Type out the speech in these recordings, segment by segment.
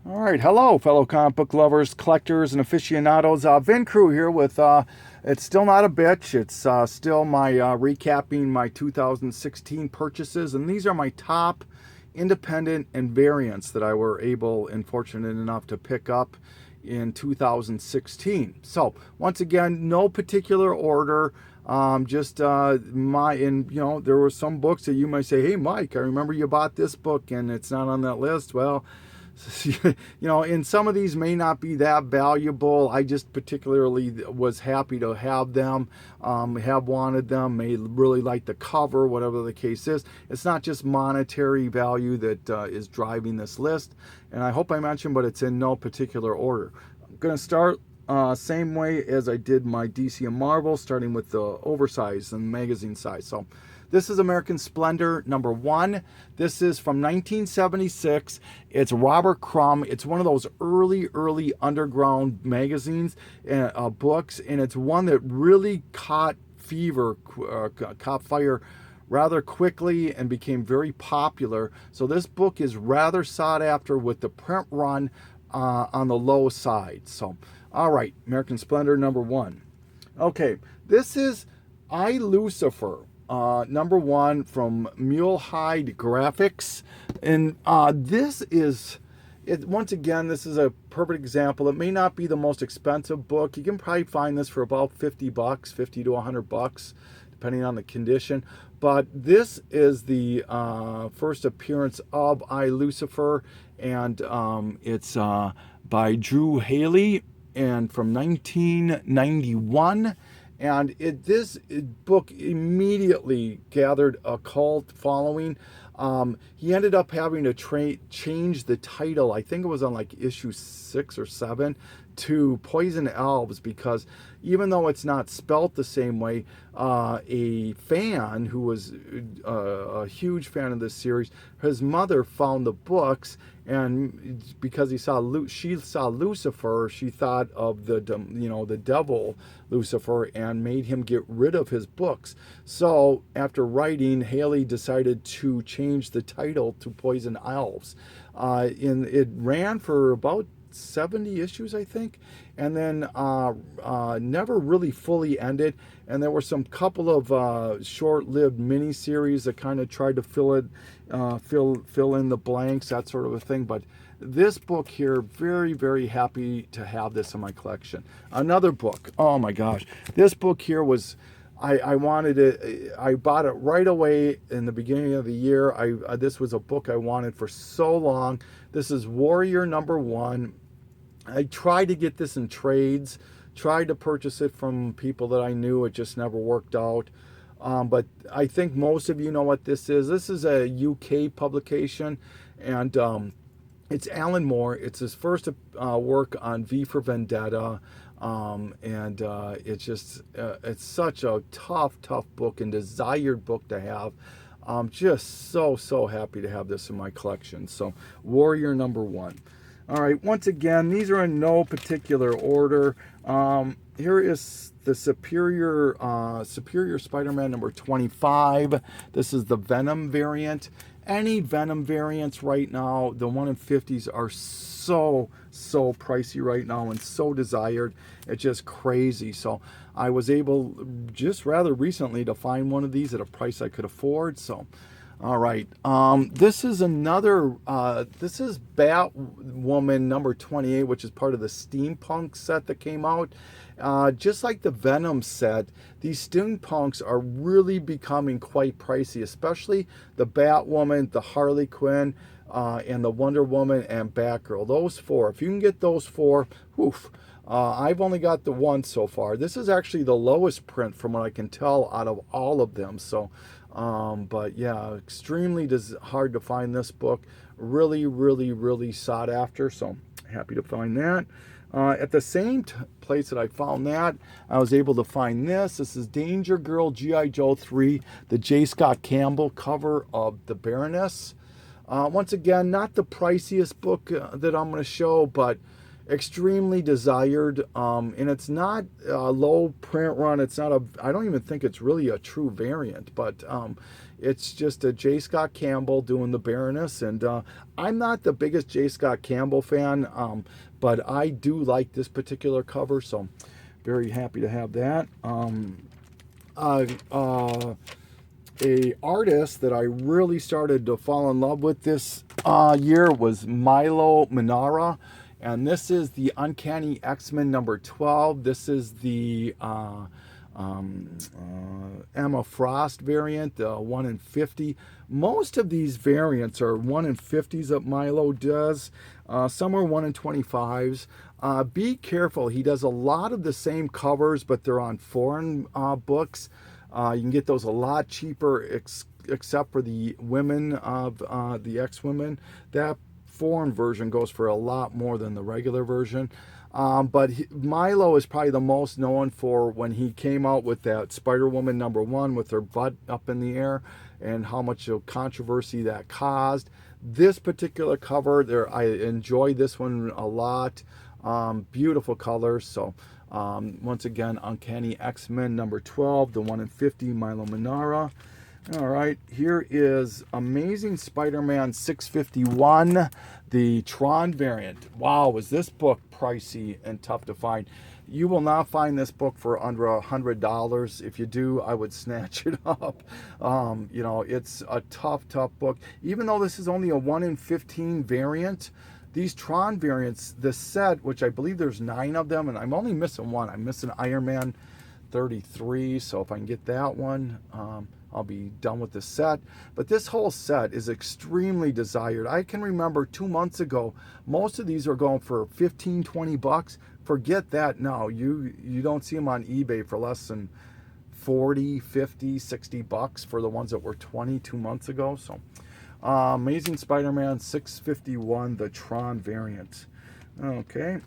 All right, hello, fellow comic book lovers, collectors, and aficionados. Vin Crew here with it's still not a bitch. It's still my recapping my 2016 purchases, and these are my top independent and variants that I were able and fortunate enough to pick up in 2016. So once again, no particular order. Just there were some books that you might say, "Hey, Mike, I remember you bought this book, and it's not on that list." Well, and some of these may not be that valuable. I just particularly was happy to have them, have wanted them, may really like the cover, whatever the case is. It's not just monetary value that is driving this list, and I hope I mentioned, but it's in no particular order. I'm going to start same way as I did my DC and Marvel, starting with the oversized and magazine size. So this is American Splendor #1. This is from 1976. It's Robert Crumb. It's one of those early underground magazines, books, and it's one that really caught fire rather quickly and became very popular. So this book is rather sought after with the print run on the low side. So, all right, American Splendor #1. Okay, this is I, Lucifer. #1 from Mulehide Graphics, and this is once again, this is a perfect example. It may not be the most expensive book. You can probably find this for about $50, $50 to $100, depending on the condition. But this is the first appearance of I, Lucifer, and it's by Drew Haley, and from 1991. And this book immediately gathered a cult following. He ended up having to change the title. I think it was on like issue 6 or 7 to Poison Elves, because even though it's not spelt the same way, a fan who was a huge fan of this series, his mother found the books, and because she saw Lucifer, she thought of the devil Lucifer, and made him get rid of his books. So after writing, Haley decided to change the title to Poison Elves. And it ran for about 70 issues, I think, and then never really fully ended. And there were some couple of short-lived miniseries that kind of tried to fill in the blanks, that sort of a thing. But this book here, very, very happy to have this in my collection. Another book, oh my gosh, this book here was, I wanted it. I bought it right away in the beginning of the year. This was a book I wanted for so long. This is Warrior #1. I tried to get this in trades, tried to purchase it from people that I knew. It just never worked out. But I think most of you know what this is. This is a UK publication, and it's Alan Moore. It's his first work on V for Vendetta. It's such a tough book and desired book to have. I'm just so happy to have this in my collection. So Warrior #1. All right, once again, these are in no particular order. Here is the Superior Spider-Man #25. This is the Venom variant. Any Venom variants right now, the 1 in 50s, are so pricey right now and so desired. It's just crazy. So I was able just rather recently to find one of these at a price I could afford. So all right, this is another, this is Batwoman #28, which is part of the steampunk set that came out. Just like the Venom set, these steampunks are really becoming quite pricey, especially the Batwoman, the Harley Quinn, and the Wonder Woman and Batgirl. Those 4, if you can get those 4, woof. I've only got the one so far. This is actually the lowest print from what I can tell out of all of them. So, but yeah, extremely hard to find this book. Really sought after. So happy to find that. At the same place that I found that, I was able to find this. This is Danger Girl G.I. Joe 3, the J. Scott Campbell cover of the Baroness. Once again, not the priciest book that I'm going to show, but extremely desired, and it's not a low print run. It's not a, I don't even think it's really a true variant, but it's just a J. Scott Campbell doing the Baroness, and I'm not the biggest J. Scott Campbell fan, but I do like this particular cover, so very happy to have that. Uh, uh, a artist that I really started to fall in love with this year was Milo Manara, and this is the Uncanny X-Men number 12. This is the Emma Frost variant, 1 in 50. Most of these variants are 1 in 50s that Milo does. Some are 1 in 25s. Be careful, he does a lot of the same covers, but they're on foreign books. You can get those a lot cheaper, except for the women of the X-Women. That foreign version goes for a lot more than the regular version. But Milo is probably the most known for when he came out with that Spider-Woman number 1 with her butt up in the air and how much controversy that caused. This particular cover, I enjoy this one a lot. Beautiful colors. So once again, Uncanny X-Men number 12, the 1 in 50, Milo Manara. All right, here is Amazing Spider-Man 651, the Tron variant. Wow, was this book pricey and tough to find. You will not find this book for under $100. If you do, I would snatch it up. You know, it's a tough book. Even though this is only a 1 in 15 variant, these Tron variants, the set, which I believe there's 9 of them, and I'm only missing one. I'm missing Iron Man 33, so if I can get that one, I'll be done with the set. But this whole set is extremely desired. I can remember 2 months ago, most of these are going for 15, 20 bucks. Forget that now. You don't see them on eBay for less than 40, 50, 60 bucks for the ones that were 22 months ago. So Amazing Spider-Man 651, the Tron variant. Okay.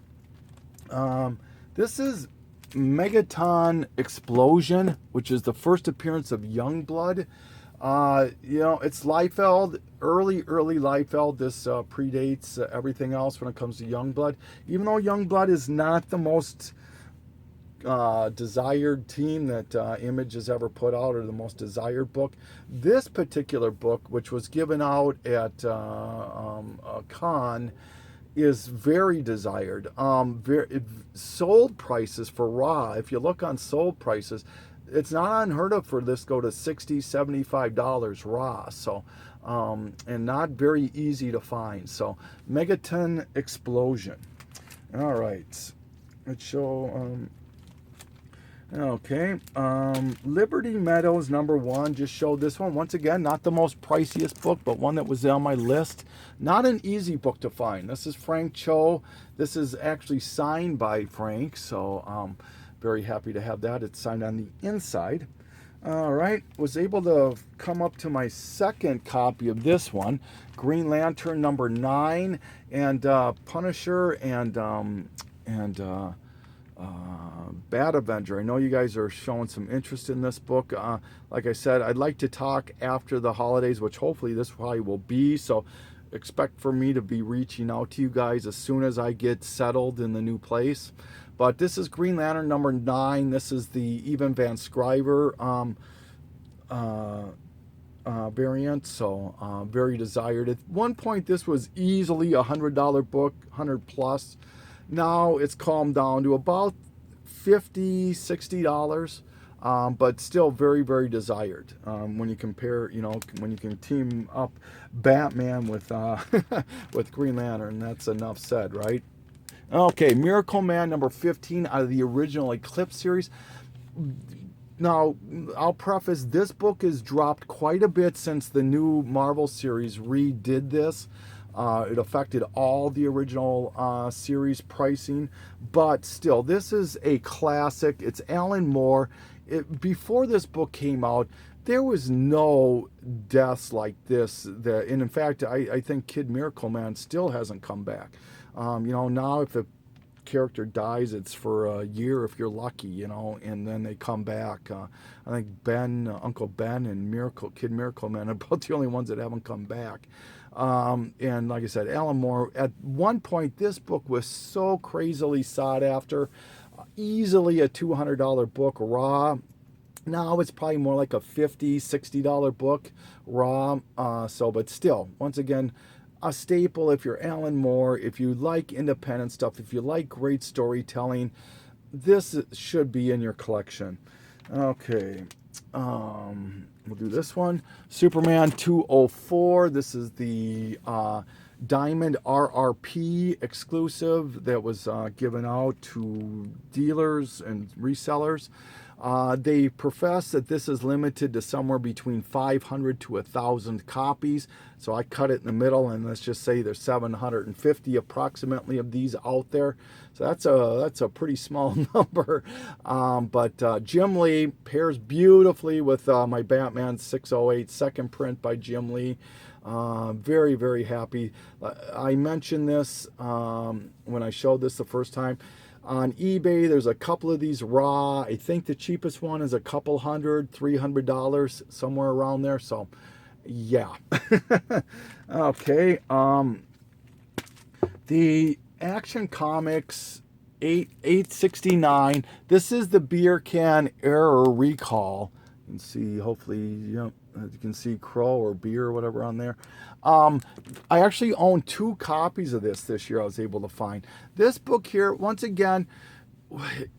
This is Megaton Explosion, which is the first appearance of Youngblood. You know, it's Liefeld, early Liefeld. This predates everything else when it comes to Youngblood. Even though Youngblood is not the most desired team that Image has ever put out, or the most desired book, this particular book, which was given out at a con, is very desired. Sold prices for Raw, if you look on sold prices, it's not unheard of for this go to $60, $75 Raw. So, and not very easy to find. So, Megaton Explosion. All right. Let's show. Okay, Liberty Meadows number 1, just showed this one. Once again, not the most priciest book, but one that was on my list. Not an easy book to find. This is Frank Cho. This is actually signed by Frank, so very happy to have that. It's signed on the inside. All right, was able to come up to my second copy of this one, Green Lantern number 9, and Punisher and Bad Avenger. I know you guys are showing some interest in this book. Like I said, I'd like to talk after the holidays, which hopefully this probably will be. So expect for me to be reaching out to you guys as soon as I get settled in the new place. But this is Green Lantern number 9. This is the Evan Van Scriver variant, so very desired. At one point, this was easily a $100 book, 100 plus. Now it's calmed down to about $50, $60, but still very, very desired. When you compare, you know, when you can team up Batman with with Green Lantern, that's enough said, right? Okay, Miracle Man number 15 out of the original Eclipse series. Now, I'll preface, this book has dropped quite a bit since the new Marvel series redid this. It affected all the original series pricing, but still, this is a classic. It's Alan Moore. Before this book came out, there was no deaths like this. And in fact, I think Kid Miracle Man still hasn't come back. You know, now if a character dies, it's for a year if you're lucky, you know, and then they come back. I think Uncle Ben and Kid Miracle Man are about the only ones that haven't come back. And like I said, Alan Moore, at one point, this book was so crazily sought after, easily a $200 book raw. Now it's probably more like a $50, $60 book raw. But still, once again, a staple if you're Alan Moore, if you like independent stuff, if you like great storytelling, this should be in your collection. Okay. We'll do this one. Superman 204. This is the Diamond RRP exclusive that was given out to dealers and resellers. They profess that this is limited to somewhere between 500 to 1,000 copies. So I cut it in the middle, and let's just say there's 750 approximately of these out there. So that's a pretty small number. But Jim Lee pairs beautifully with my Batman 608 second print by Jim Lee. Very, very happy. I mentioned this when I showed this the first time. On eBay, there's a couple of these raw. I think the cheapest one is a couple hundred, $300, somewhere around there. So, yeah. Okay. The Action Comics 869. This is the beer can error recall. You can see, hopefully, you can see Crow or beer or whatever on there. I actually own 2 copies of this year I was able to find. This book here, once again,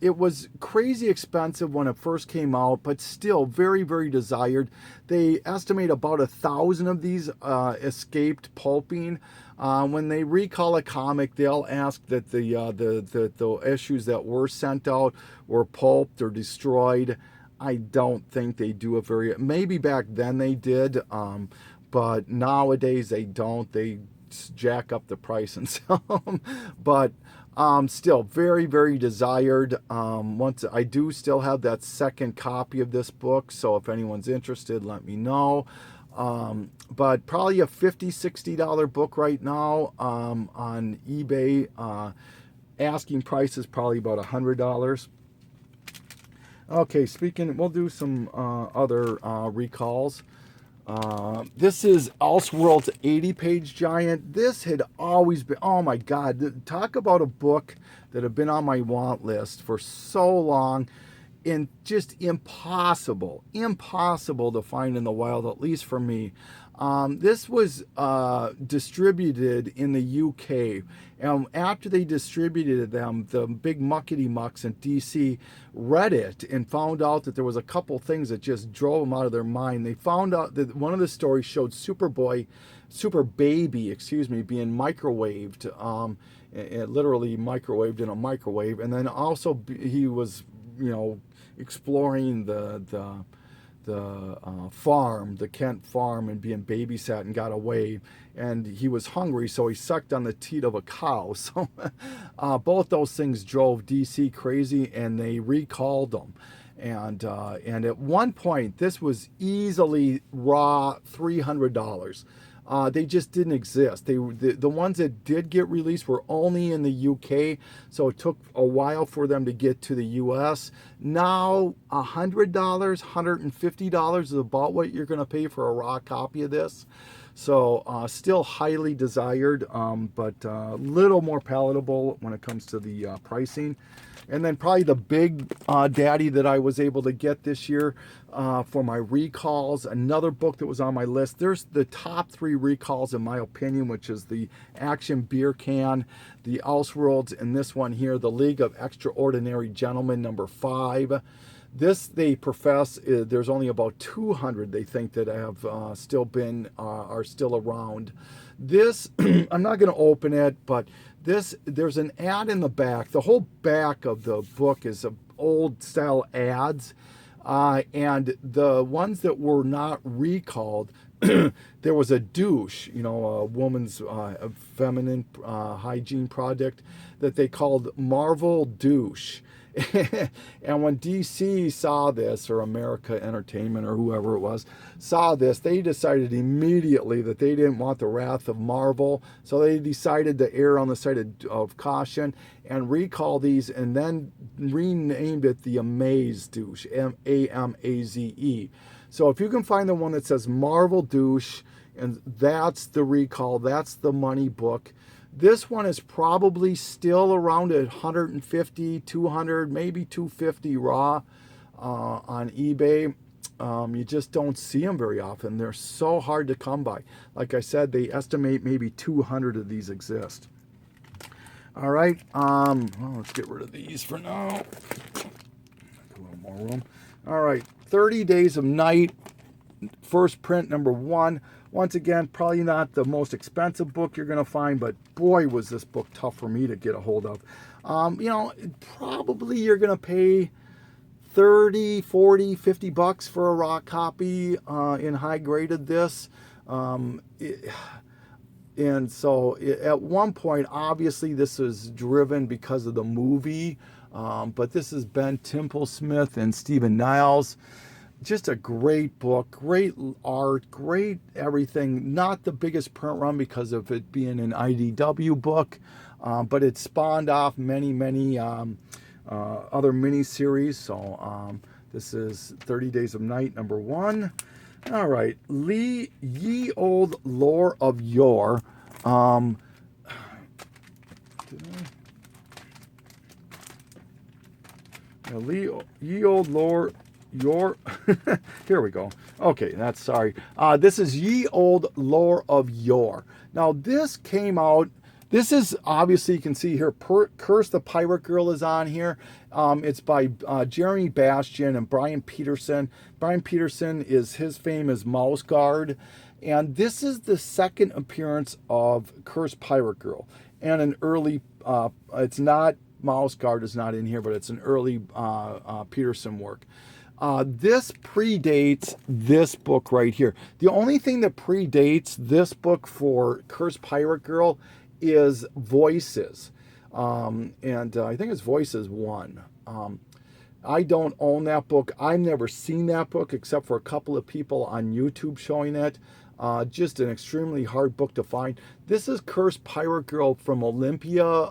it was crazy expensive when it first came out, but still very, very desired. They estimate about 1,000 of these escaped pulping. When they recall a comic, they'll ask that the issues that were sent out were pulped or destroyed. I don't think they do maybe back then they did, but nowadays they don't. They jack up the price and sell them. But still very, very desired. Once I do still have that second copy of this book, so if anyone's interested, let me know. But probably a $50, $60 book right now on eBay. Asking price is probably about $100. Okay, we'll do some other recalls. This is Elseworlds 80-page giant. This had always been, oh my God, talk about a book that had been on my want list for so long and just impossible to find in the wild, at least for me. This was distributed in the UK, and after they distributed them, the big muckety mucks in DC read it and found out that there was a couple things that just drove them out of their mind. They found out that one of the stories showed Super Baby, being microwaved, literally microwaved in a microwave, and then also he was, exploring the farm, the Kent farm, and being babysat and got away. And he was hungry, so he sucked on the teat of a cow. So both those things drove DC crazy, and they recalled them. And at one point, this was easily raw $300. They just didn't exist. The ones that did get released were only in the UK, so it took a while for them to get to the US. Now, $100, $150 is about what you're going to pay for a raw copy of this. So still highly desired, but a little more palatable when it comes to the pricing. And then probably the big daddy that I was able to get this year for my recalls, another book that was on my list. There's the top 3 recalls in my opinion, which is the Action Beer Can, the Elseworlds, and this one here, the League of Extraordinary Gentlemen, number 5. This, they profess, there's only about 200 they think that have are still around. This, I'm not going to open it, but there's an ad in the back. The whole back of the book is old style ads, and the ones that were not recalled, there was a douche, a woman's feminine hygiene product that they called Marvel Douche. And when DC saw this, or America Entertainment, or whoever it was, saw this, they decided immediately that they didn't want the wrath of Marvel, so they decided to err on the side of caution and recall these, and then renamed it the Amaze Douche, Amaze. So if you can find the one that says Marvel Douche and that's the recall. That's the money book. This one is probably still around at 150, 200, maybe 250 raw on eBay. You just don't see them very often. They're so hard to come by. Like I said, they estimate maybe 200 of these exist. All right, well, let's get rid of these for now. A little more room. All right, 30 Days of Night, first print, number 1. Once again, probably not the most expensive book you're going to find, but boy, was this book tough for me to get a hold of. You know, probably you're going to pay 30, 40, 50 bucks for a raw copy in high graded this. And so at one point, obviously this was driven because of the movie, but this is Ben Templesmith and Stephen Niles. Just a great book, great art, great everything. Not the biggest print run because of it being an IDW book, but it spawned off many, many other miniseries. So this is 30 Days of Night, number 1. All right, Ye Old Lore of Yore. Ye Old Lore Yore. Here we go. Okay, that's sorry. This is Ye Old Lore of Yore. Now this came out. This is obviously, you can see here, Curse the Pirate Girl is on here. It's by Jeremy Bastian and Brian Peterson. Brian Peterson is, his fame is Mouse Guard. And this is the second appearance of Curse Pirate Girl. And an early, it's not, Mouse Guard is not in here, but it's an early Peterson work. This predates this book right here. The only thing that predates this book for Curse Pirate Girl is Voices, and I think it's Voices 1. I don't own that book. I've never seen that book except for a couple of people on YouTube showing it. Just an extremely hard book to find. This is Curse Pirate Girl from Olympian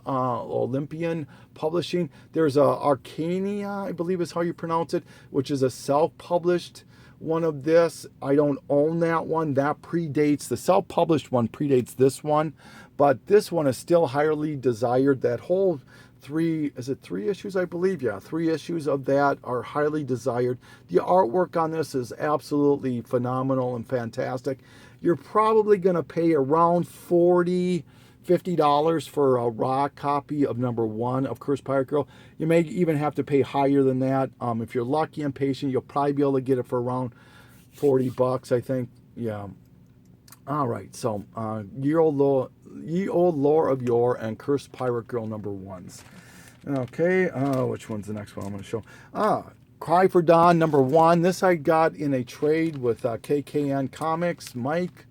Publishing. There's Arcania, I believe is how you pronounce it, which is a self-published one of this. I don't own that one. That predates, the self-published one predates this one, but this one is still highly desired. That whole three issues, I believe? Yeah, 3 issues of that are highly desired. The artwork on this is absolutely phenomenal and fantastic. You're probably going to pay around $40, $50 for a raw copy of number 1 of Curse Pirate Girl. You may even have to pay higher than that. If you're lucky and patient, you'll probably be able to get it for around 40 bucks, I think. Yeah. All right, so Ye Old Lore of Yore and Curse Pirate Girl number 1s. Okay, which one's the next one I'm going to show? Cry for Dawn number 1. This I got in a trade with KKN Comics. Mike,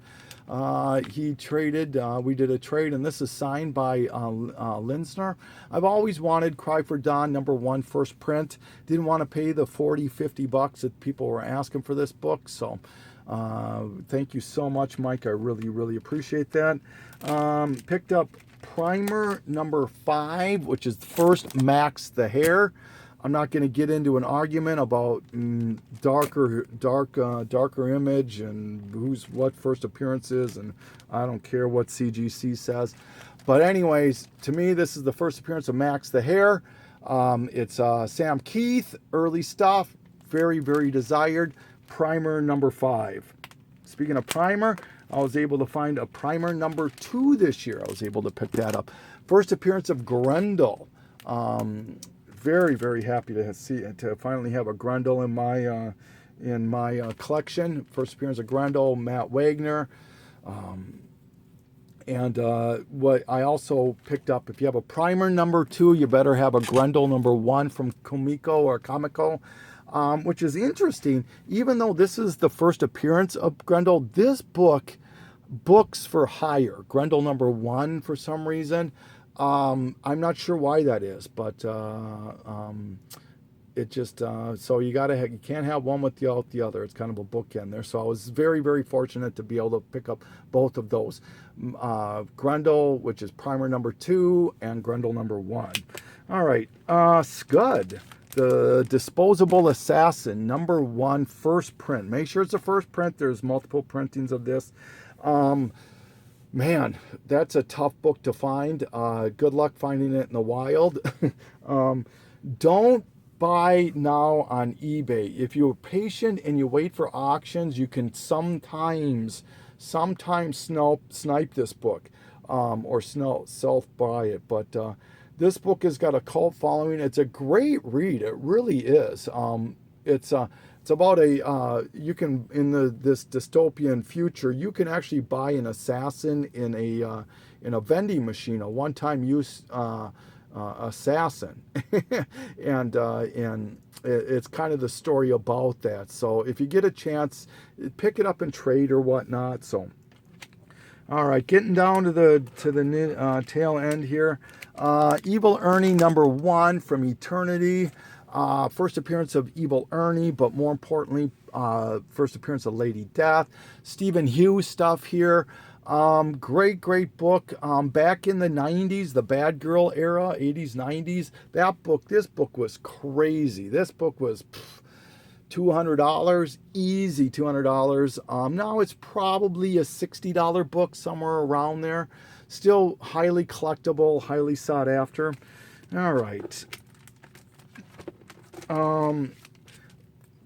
he traded, we did a trade, and this is signed by Linsner. I've always wanted Cry for Dawn number 1 first print. Didn't want to pay the 40, 50 bucks that people were asking for this book, so thank you so much, Mike. I really, really appreciate that. Picked up Primer number 5, which is first Max the Hare. I'm not going to get into an argument about darker image and what first appearance is, and I don't care what CGC says. But anyways, to me, this is the first appearance of Max the Hare. It's Sam Keith, early stuff, very, very desired. Primer number 5. Speaking of primer, I was able to find a primer number 2 this year. I was able to pick that up. First appearance of Grendel. Very, very happy to finally have a Grendel in my collection. First appearance of Grendel, Matt Wagner. And what I also picked up, if you have a primer number 2, you better have a Grendel number 1 from Comico or Comico. Which is interesting. Even though this is the first appearance of Grendel, this book, books for hire, Grendel number 1 for some reason. I'm not sure why that is, but it just so you can't have one without the other. It's kind of a bookend there. So I was very, very fortunate to be able to pick up both of those. Grendel, which is primer number 2, and Grendel number 1. All right, Scud. The Disposable Assassin, number 1, first print. Make sure it's a first print. There's multiple printings of this. Man, that's a tough book to find. Good luck finding it in the wild. um, don't buy now on eBay. If you're patient and you wait for auctions, you can sometimes snipe this book, or self buy it. But this book has got a cult following. It's a great read. It really is. It's it's about you can this dystopian future, you can actually buy an assassin in a vending machine, a one-time use assassin, and it's kind of the story about that. So if you get a chance, pick it up and trade or whatnot. So all right, getting down to the tail end here. Evil Ernie #1 from Eternity. First appearance of Evil Ernie, but more importantly, first appearance of Lady Death. Stephen Hughes stuff here. Great book. Back in the 90s, the Bad Girl era, 80s, 90s. This book was crazy. This book was $200, easy $200. Now it's probably a $60 book, somewhere around there. Still highly collectible, highly sought after. All right.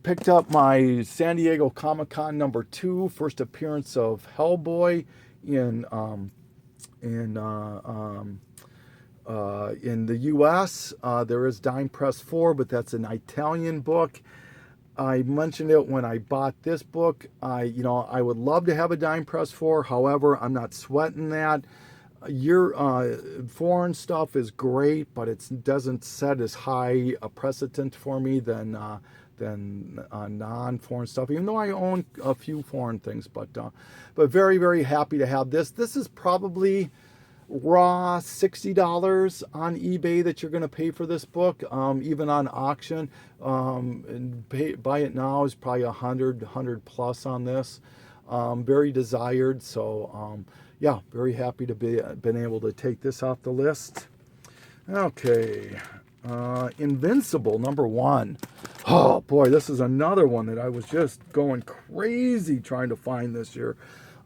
Picked up my San Diego Comic-Con #2, first appearance of Hellboy in the U.S. There is Dime Press 4, but that's an Italian book. I mentioned it when I bought this book. I would love to have a Dime Press 4. However, I'm not sweating that. Your foreign stuff is great, but it doesn't set as high a precedent for me than non-foreign stuff. Even though I own a few foreign things, but very, very happy to have this. This is probably raw $60 on eBay that you're going to pay for this book. Even on auction, buy it now is probably 100 plus on this. Very desired. So yeah, very happy to been able to take this off the list. Okay, Invincible #1. Oh boy, this is another one that I was just going crazy trying to find this year.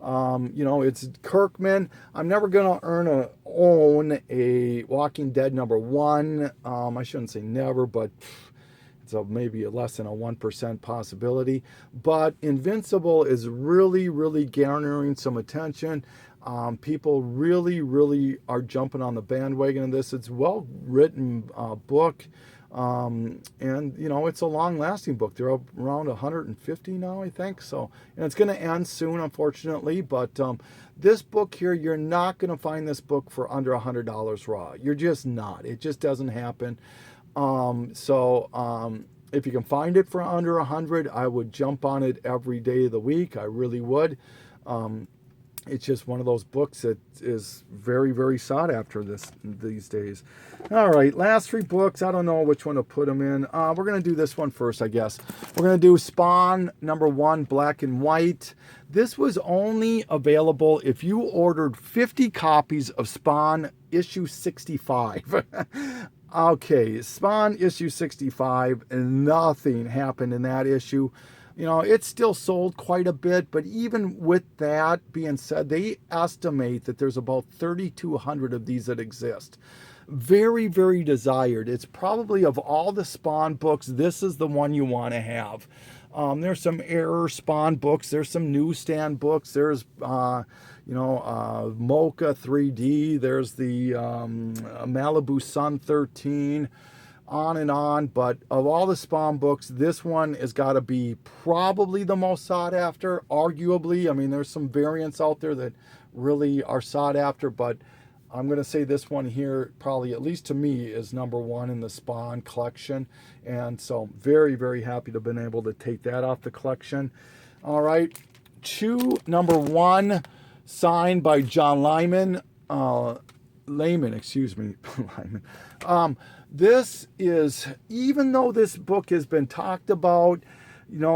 It's Kirkman. I'm never gonna own a Walking Dead #1. I shouldn't say never, but it's maybe less than a 1% possibility. But Invincible is really, really garnering some attention. People really are jumping on the bandwagon of this. It's a well-written book. And it's a long-lasting book. They're up around 150 now, I think. So, and it's going to end soon, unfortunately. But this book here, you're not going to find this book for under $100 raw. You're just not. It just doesn't happen. If you can find it for under 100, I would jump on it every day of the week. I really would. It's just one of those books that is very, very sought after these days. All right, last 3 books. I don't know which one to put them in. We're going to do this one first, I guess. We're going to do Spawn #1, black and white. This was only available if you ordered 50 copies of Spawn issue 65. Okay, Spawn issue 65, and nothing happened in that issue. It's still sold quite a bit, but even with that being said, they estimate that there's about 3,200 of these that exist. Very, very desired. It's probably, of all the Spawn books, this is the one you want to have. There's some error Spawn books. There's some newsstand books. There's, Mocha 3D. There's the Malibu Sun 13. On and on, but of all the Spawn books, this one has got to be probably the most sought after, arguably. I mean, there's some variants out there that really are sought after, but I'm going to say this one here, probably, at least to me, is #1 in the Spawn collection. And so very, very happy to have been able to take that off the collection. All right, Chew #1, signed by John Layman. This is, even though this book has been talked about,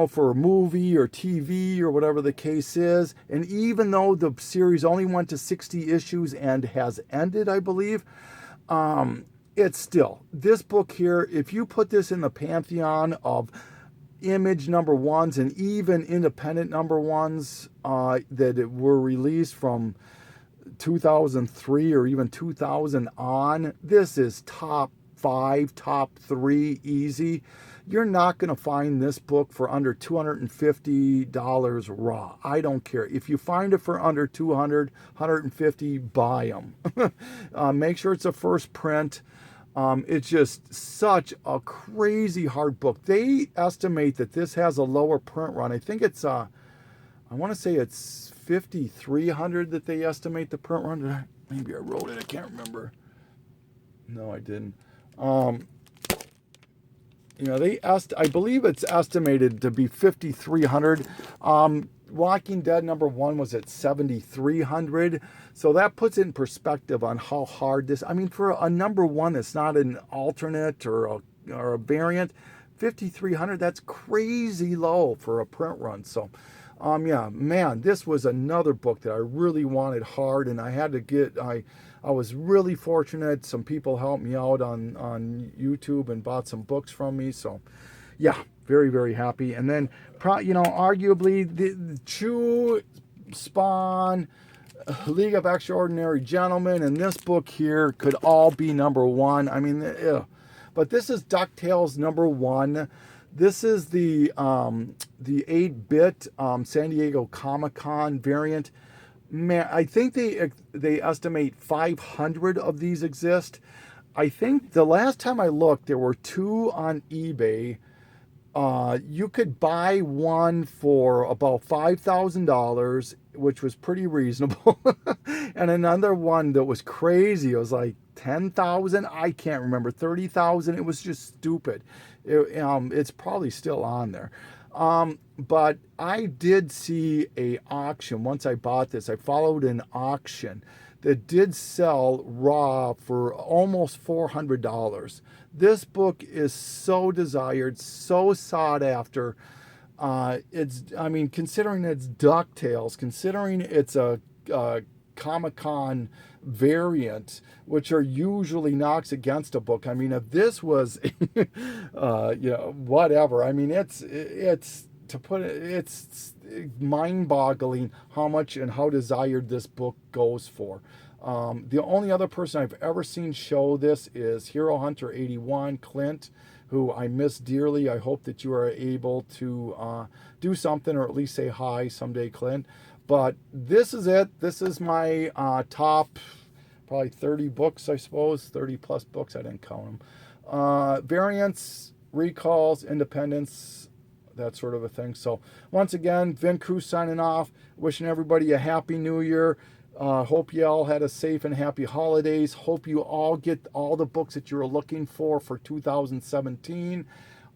for a movie or TV or whatever the case is, and even though the series only went to 60 issues and has ended, I believe, it's still, this book here, if you put this in the pantheon of image number ones and even independent number ones that were released from 2003 or even 2000 on. This is top 5, top 3 easy. You're not going to find this book for under $250 raw. I don't care. If you find it for under 200, 150, buy them. Make sure it's a first print. It's just such a crazy hard book. They estimate that this has a lower print run. I think it's, I want to say it's 5,300 that they estimate the print run. Maybe I wrote it. I can't remember. No, I didn't. I believe it's estimated to be 5,300. Walking Dead number 1 was at 7,300. So that puts it in perspective on how hard this, for a number 1 that's not an alternate or a variant, 5,300, that's crazy low for a print run. So, this was another book that I really wanted hard, and I had to get, I was really fortunate. Some people helped me out on YouTube and bought some books from me. So, yeah, very, very happy. And then, arguably, the Chew, Spawn, League of Extraordinary Gentlemen, and this book here could all be number 1. But this is DuckTales number 1. This is the 8-bit San Diego Comic-Con variant. Man, I think they estimate 500 of these exist. I think the last time I looked, there were 2 on eBay. You could buy one for about $5,000, which was pretty reasonable. And another one that was crazy. It was like 10,000. I can't remember. 30,000. It was just stupid. It's probably still on there. But I did see a auction. Once I bought this, I followed an auction that did sell raw for almost $400. This book is so desired, so sought after. Considering it's DuckTales, considering it's a Comic-Con variant, which are usually knocks against a book. If this was, whatever. It's mind-boggling how much and how desired this book goes for. The only other person I've ever seen show this is Hero Hunter 81, Clint, who I miss dearly. I hope that you are able to do something or at least say hi someday, Clint. But this is it. This is my top probably 30 books, I suppose. 30 plus books. I didn't count them. Variants, recalls, independence, that sort of a thing. So once again, Vin Cruz signing off. Wishing everybody a happy new year. Hope you all had a safe and happy holidays. Hope you all get all the books that you're looking for 2017.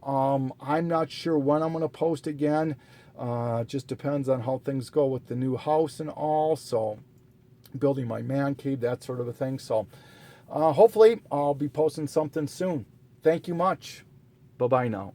I'm not sure when I'm going to post again. Just depends on how things go with the new house and all. So building my man cave, that sort of a thing. So hopefully I'll be posting something soon. Thank you much. Bye-bye now.